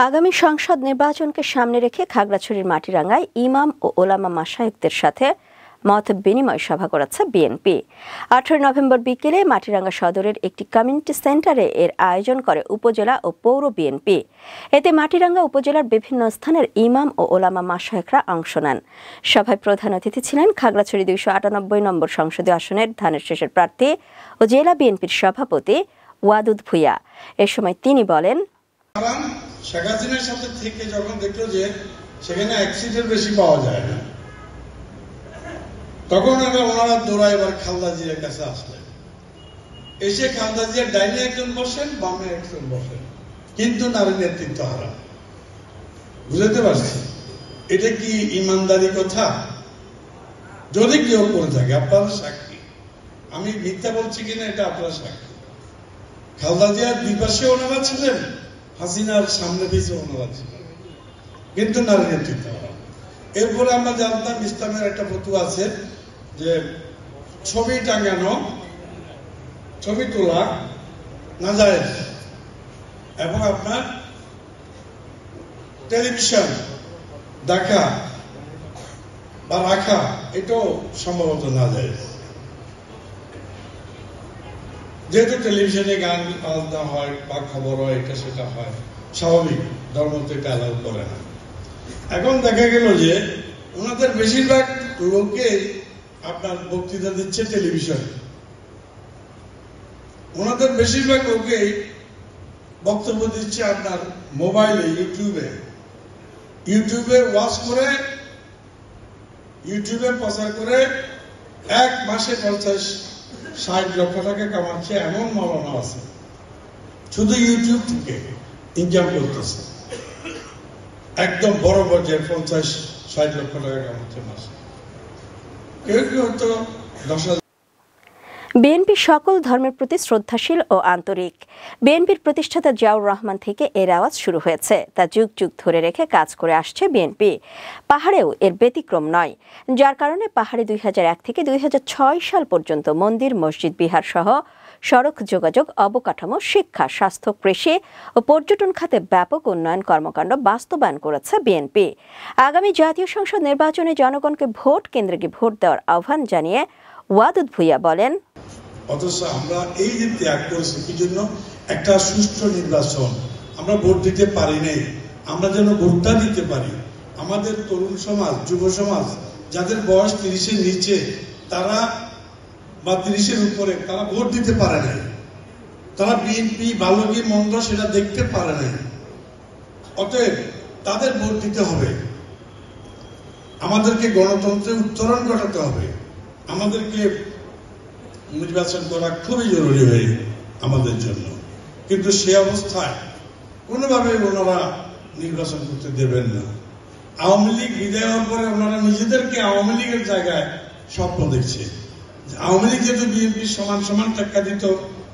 আগামী সংসদ নির্বাচনকে সামনে রেখে খাগড়াছড়ির মাটিরাঙ্গায় ইমাম ও ওলামা মাশায়েখদের সাথে মত বিনিময় সভা করেছে বিএনপি। 18 নভেম্বর বিকেলে মাটিরাঙ্গা সদরের একটি কমিউনিটি সেন্টারে এর আয়োজন করে উপজেলা ও পৌর বিএনপি। এতে মাটিরাঙ্গা উপজেলার বিভিন্ন স্থানের ইমাম ও ওলামা মাশায়েখরা অংশ নেন। সভায় প্রধান অতিথি ছিলেন খাগড়াছড়ি 298 নম্বর সংসদীয় আসনের ধানের শেষের প্রার্থী ও জেলা বিএনপির সভাপতি ওয়াদুদ ভুঁইয়া। এ সময় তিনি বলেন, শেখ হাসিনার সাথে থেকে যখন দেখলো যে সেখানে অ্যাক্সিডেন্ট বেশি পাওয়া যায় না, তখন ওনারা দৌড়ায় এবার খালেদা জিয়ার কাছে আসলেন। এসে খালেদা জিয়ার ডাইনে একজন বসেন, বামে একজন বসেন, কিন্তু নারী নেতৃত্ব হারা। বুঝতে পারছি এটা কি ইমানদারি কথা? যদি কেউ করে থাকে আপনারা সাক্ষী, আমি মিথ্যা বলছি কিনা এটা আপনারা সাক্ষী। খালেদা জিয়ার দুই পাশে ওনারা ছিলেন, হাসিনার সামনে পিছিয়ে ওনারা ছিলেন, কিন্তু নারী নেতৃত্ব হারা। এরপরে আমরা জানতাম ইসলামের একটা ফতোয়া আছে যে ছবি টাঙানো, ছবি তোলা নাজায়েজ, এবং আপনার টেলিভিশন দেখা বা রাখা এটাও সম্ভবত নাজায়েজ। যেহেতু টেলিভিশনে গান আলাদা হয় বা খবর হয়, এটা সেটা হয় স্বাভাবিক, ধর্ম তো এটা অ্যালাউ করে না। এখন দেখা গেল যে ওনাদের বেশিরভাগ লোকে আপনার বক্তৃতা দিচ্ছে টেলিভিশনে, ওনাদের বেশিরভাগ লোকেই বক্তব্য দিচ্ছে আপনার মোবাইলে, ইউটিউবে ওয়াচ করে, ইউটিউবে প্রচার করে এক মাসে 50-60 লক্ষ টাকা কামাচ্ছে এমন মাওলানা আছে, শুধু ইউটিউব থেকে ইনকাম করতেছে। একদম বড় পর্যায়ে 50-60 লক্ষ টাকা কামাচ্ছে মাসে। কেউ কেউ তো 10,000। বিএনপি সকল ধর্মের প্রতি শ্রদ্ধাশীল ও আন্তরিক। বিএনপির প্রতিষ্ঠাতা জিয়াউর রহমান থেকে এর আওয়াজ শুরু হয়েছে, তা যুগ যুগ ধরে রেখে কাজ করে আসছে বিএনপি। পাহাড়েও এর ব্যতিক্রম নয়, যার কারণে পাহাড়ে 2001 থেকে 2006 সাল পর্যন্ত মন্দির, মসজিদ, বিহার সহ সড়ক যোগাযোগ, অবকাঠামো, শিক্ষা, স্বাস্থ্য, কৃষি ও পর্যটন খাতে ব্যাপক উন্নয়ন কর্মকাণ্ড বাস্তবায়ন করেছে বিএনপি। আগামী জাতীয় সংসদ নির্বাচনে জনগণকে ভোট কেন্দ্রে গিয়ে ভোট দেওয়ার আহ্বান জানিয়ে ওয়াদুদ ভুঁইয়া বলেন, অথচ আমরা এই যে ত্যাগ করেছি কি জন্য? একটা সুষ্ঠু নির্বাচন। আমরা ভোট দিতে পারি নাই, আমরা যেন ভোটটা দিতে পারি। আমাদের তরুণ সমাজ, যুব সমাজ, যাদের বয়স 30-এর নিচে, তারা বা 30-এর উপরে, তারা ভোট দিতে পারে নাই। তারা বিএনপি ভালো কি মন্দ সেটা দেখতে পারে নাই। অতএব তাদের ভোট দিতে হবে। আমাদেরকে গণতন্ত্রের উত্তরণ ঘটাতে হবে। আমাদেরকে নির্বাচন করা খুবই জরুরি হয়ে আমাদের জন্য। কিন্তু সে অবস্থায় কোনোভাবে ওনারা নির্বাচন করতে দেবেন না। আওয়ামী লীগ বিদায় হওয়ার পরে ওনারা নিজেদেরকে আওয়ামী লীগের জায়গায় স্বপ্ন দেখছে। আওয়ামী লীগ যেহেতু বিএনপির সমান সমান টাকা দিত,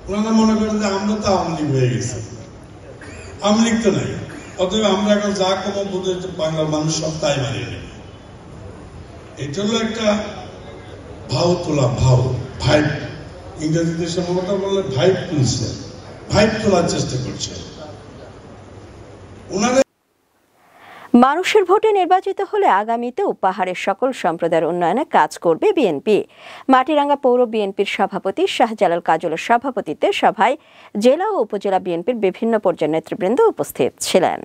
ওনারা মনে করেন যে আমরা তো আওয়ামী লীগ হয়ে গেছি। আওয়ামী লীগ তো নাই, অতএব আমরা এখন যা কম বোধ বাংলার মানুষ সব তাই মানিয়ে নেবে। এটা হলো একটা ভাও তোলা, ভাইব, ইংরেজিতে সম্ভবত বললে ভাইব তুলছে, ভাইব তোলার চেষ্টা করছে ওনাদের। মানুষের ভোটে নির্বাচিত হলে আগামীতেও পাহাড়ের সকল সম্প্রদায়ের উন্নয়নে কাজ করবে বিএনপি। মাটিরাঙ্গা পৌর বিএনপির সভাপতি শাহজালাল কাজলের সভাপতিত্বে সভায় জেলা ও উপজেলা বিএনপির বিভিন্ন পর্যায়ের নেতৃবৃন্দ উপস্থিত ছিলেন।